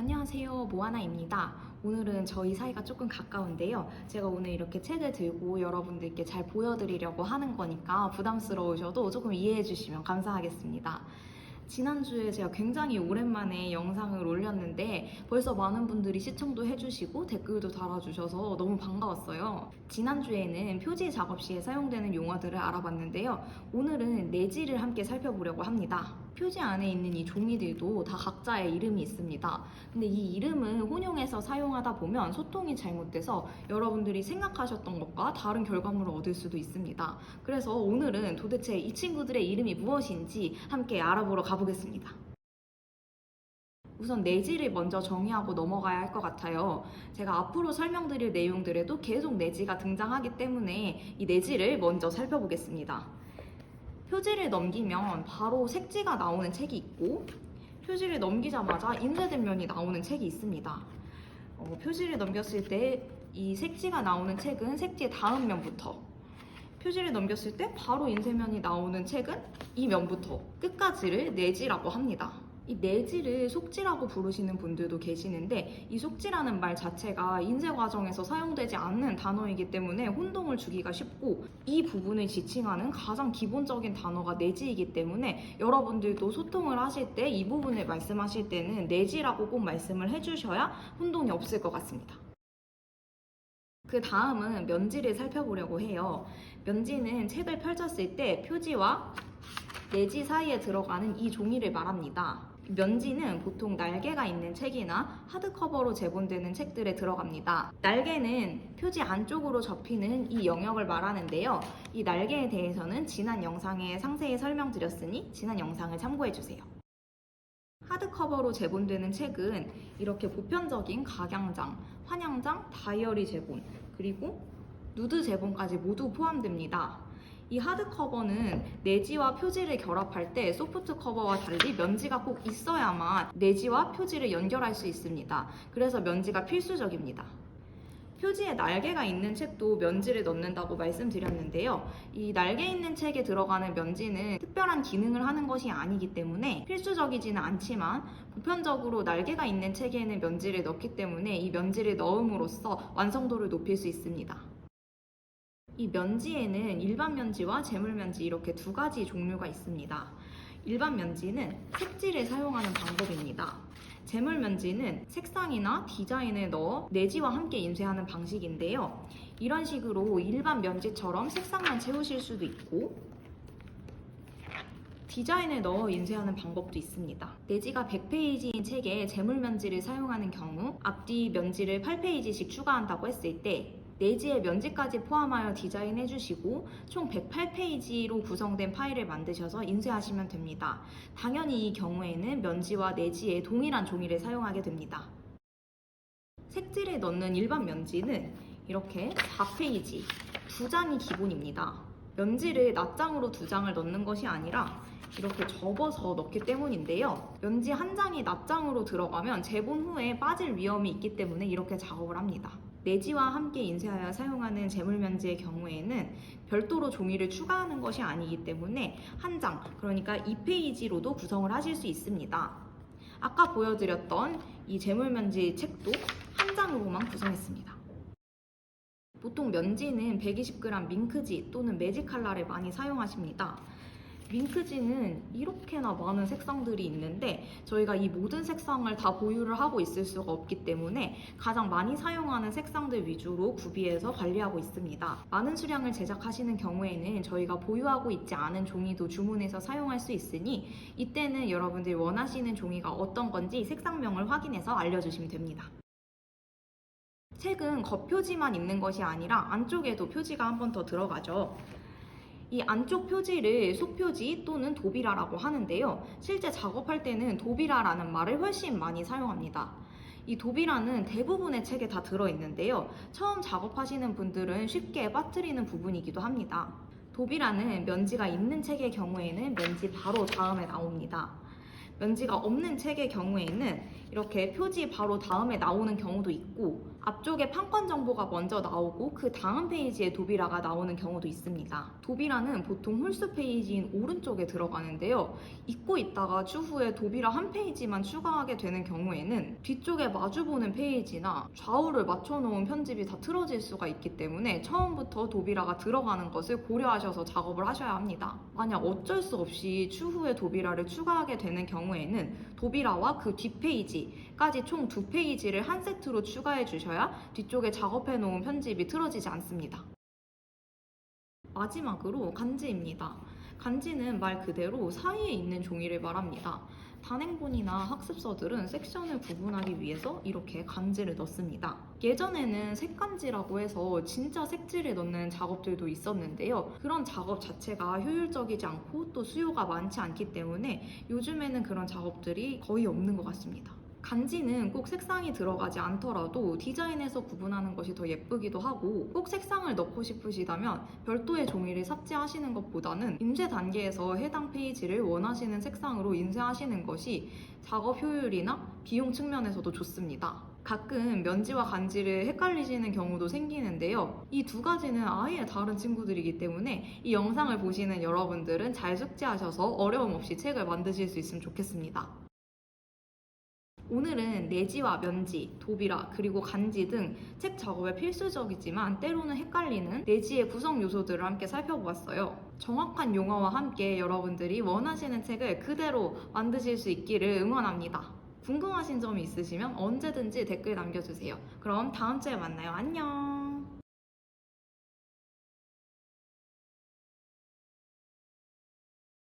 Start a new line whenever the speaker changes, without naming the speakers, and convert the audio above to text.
안녕하세요, 모아나입니다. 오늘은 저희 사이가 조금 가까운데요. 제가 오늘 이렇게 책을 들고 여러분들께 잘 보여드리려고 하는 거니까 부담스러우셔도 조금 이해해 주시면 감사하겠습니다. 지난주에 제가 굉장히 오랜만에 영상을 올렸는데 벌써 많은 분들이 시청도 해주시고 댓글도 달아주셔서 너무 반가웠어요. 지난주에는 표지 작업 시에 사용되는 용어들을 알아봤는데요. 오늘은 내지를 함께 살펴보려고 합니다. 표지 안에 있는 이 종이들도 다 각자의 이름이 있습니다. 근데 이 이름을 혼용해서 사용하다 보면 소통이 잘못돼서 여러분들이 생각하셨던 것과 다른 결과물을 얻을 수도 있습니다. 그래서 오늘은 도대체 이 친구들의 이름이 무엇인지 함께 알아보러 가보겠습니다. 우선 내지를 먼저 정의하고 넘어가야 할 것 같아요. 제가 앞으로 설명드릴 내용들에도 계속 내지가 등장하기 때문에 이 내지를 먼저 살펴보겠습니다. 표지를 넘기면 바로 색지가 나오는 책이 있고, 표지를 넘기자마자 인쇄된 면이 나오는 책이 있습니다. 표지를 넘겼을 때 이 색지가 나오는 책은 색지의 다음 면부터, 표지를 넘겼을 때 바로 인쇄면이 나오는 책은 이 면부터 끝까지를 내지라고 합니다. 이 내지를 속지라고 부르시는 분들도 계시는데, 이 속지라는 말 자체가 인쇄 과정에서 사용되지 않는 단어이기 때문에 혼동을 주기가 쉽고, 이 부분을 지칭하는 가장 기본적인 단어가 내지이기 때문에 여러분들도 소통을 하실 때 이 부분을 말씀하실 때는 내지라고 꼭 말씀을 해주셔야 혼동이 없을 것 같습니다. 그 다음은 면지를 살펴보려고 해요. 면지는 책을 펼쳤을 때 표지와 내지 사이에 들어가는 이 종이를 말합니다. 면지는 보통 날개가 있는 책이나 하드커버로 제본되는 책들에 들어갑니다. 날개는 표지 안쪽으로 접히는 이 영역을 말하는데요. 이 날개에 대해서는 지난 영상에 상세히 설명드렸으니 지난 영상을 참고해주세요. 하드커버로 제본되는 책은 이렇게 보편적인 각양장, 환양장, 다이어리 제본, 그리고 누드 제본까지 모두 포함됩니다. 이 하드커버는 내지와 표지를 결합할 때 소프트 커버와 달리 면지가 꼭 있어야만 내지와 표지를 연결할 수 있습니다. 그래서 면지가 필수적입니다. 표지에 날개가 있는 책도 면지를 넣는다고 말씀드렸는데요. 이 날개 있는 책에 들어가는 면지는 특별한 기능을 하는 것이 아니기 때문에 필수적이지는 않지만, 보편적으로 날개가 있는 책에는 면지를 넣기 때문에 이 면지를 넣음으로써 완성도를 높일 수 있습니다. 이 면지에는 일반 면지와 재물 면지 이렇게 두 가지 종류가 있습니다. 일반 면지는 색지를 사용하는 방법입니다. 재물 면지는 색상이나 디자인을 넣어 내지와 함께 인쇄하는 방식인데요. 이런 식으로 일반 면지처럼 색상만 채우실 수도 있고, 디자인을 넣어 인쇄하는 방법도 있습니다. 내지가 100페이지인 책에 재물 면지를 사용하는 경우 앞뒤 면지를 8페이지씩 추가한다고 했을 때 내지에 면지까지 포함하여 디자인해 주시고 총 108페이지로 구성된 파일을 만드셔서 인쇄하시면 됩니다. 당연히 이 경우에는 면지와 내지에 동일한 종이를 사용하게 됩니다. 색지를 넣는 일반 면지는 이렇게 4페이지, 2장이 기본입니다. 면지를 낱장으로 2장을 넣는 것이 아니라 이렇게 접어서 넣기 때문인데요. 면지 한 장이 낱장으로 들어가면 제본 후에 빠질 위험이 있기 때문에 이렇게 작업을 합니다. 내지와 함께 인쇄하여 사용하는 재물면지의 경우에는 별도로 종이를 추가하는 것이 아니기 때문에 한 장, 그러니까 2페이지로도 구성을 하실 수 있습니다. 아까 보여드렸던 이 재물면지 책도 한 장으로만 구성했습니다. 보통 면지는 120g 밍크지 또는 매직칼라를 많이 사용하십니다. 밍크지는 이렇게나 많은 색상들이 있는데 저희가 이 모든 색상을 다 보유를 하고 있을 수가 없기 때문에 가장 많이 사용하는 색상들 위주로 구비해서 관리하고 있습니다. 많은 수량을 제작하시는 경우에는 저희가 보유하고 있지 않은 종이도 주문해서 사용할 수 있으니 이때는 여러분들이 원하시는 종이가 어떤 건지 색상명을 확인해서 알려주시면 됩니다. 책은 겉표지만 있는 것이 아니라 안쪽에도 표지가 한 번 더 들어가죠. 이 안쪽 표지를 속표지 또는 도비라라고 하는데요. 실제 작업할 때는 도비라라는 말을 훨씬 많이 사용합니다. 이 도비라는 대부분의 책에 다 들어있는데요. 처음 작업하시는 분들은 쉽게 빠뜨리는 부분이기도 합니다. 도비라는 면지가 있는 책의 경우에는 면지 바로 다음에 나옵니다. 면지가 없는 책의 경우에는 이렇게 표지 바로 다음에 나오는 경우도 있고 앞쪽에 판권 정보가 먼저 나오고 그 다음 페이지에 도비라가 나오는 경우도 있습니다. 도비라는 보통 홀수 페이지인 오른쪽에 들어가는데요. 읽고 있다가 추후에 도비라 한 페이지만 추가하게 되는 경우에는 뒤쪽에 마주보는 페이지나 좌우를 맞춰놓은 편집이 다 틀어질 수가 있기 때문에 처음부터 도비라가 들어가는 것을 고려하셔서 작업을 하셔야 합니다. 만약 어쩔 수 없이 추후에 도비라를 추가하게 되는 경우에는 도비라와 그 뒷페이지까지 총 2페이지를 한 세트로 추가해 주셔야 뒤쪽에 작업해 놓은 편집이 틀어지지 않습니다. 마지막으로 간지입니다. 간지는 말 그대로 사이에 있는 종이를 말합니다. 단행본이나 학습서들은 섹션을 구분하기 위해서 이렇게 간지를 넣습니다. 예전에는 색간지라고 해서 진짜 색지를 넣는 작업들도 있었는데요. 그런 작업 자체가 효율적이지 않고 또 수요가 많지 않기 때문에 요즘에는 그런 작업들이 거의 없는 것 같습니다. 간지는 꼭 색상이 들어가지 않더라도 디자인에서 구분하는 것이 더 예쁘기도 하고 꼭 색상을 넣고 싶으시다면 별도의 종이를 삭제하시는 것보다는 인쇄 단계에서 해당 페이지를 원하시는 색상으로 인쇄하시는 것이 작업 효율이나 비용 측면에서도 좋습니다. 가끔 면지와 간지를 헷갈리시는 경우도 생기는데요. 이 두 가지는 아예 다른 친구들이기 때문에 이 영상을 보시는 여러분들은 잘 숙지하셔서 어려움 없이 책을 만드실 수 있으면 좋겠습니다. 오늘은 내지와 면지, 도비라, 그리고 간지 등 책 작업에 필수적이지만 때로는 헷갈리는 내지의 구성 요소들을 함께 살펴보았어요. 정확한 용어와 함께 여러분들이 원하시는 책을 그대로 만드실 수 있기를 응원합니다. 궁금하신 점이 있으시면 언제든지 댓글 남겨주세요. 그럼 다음 주에 만나요. 안녕!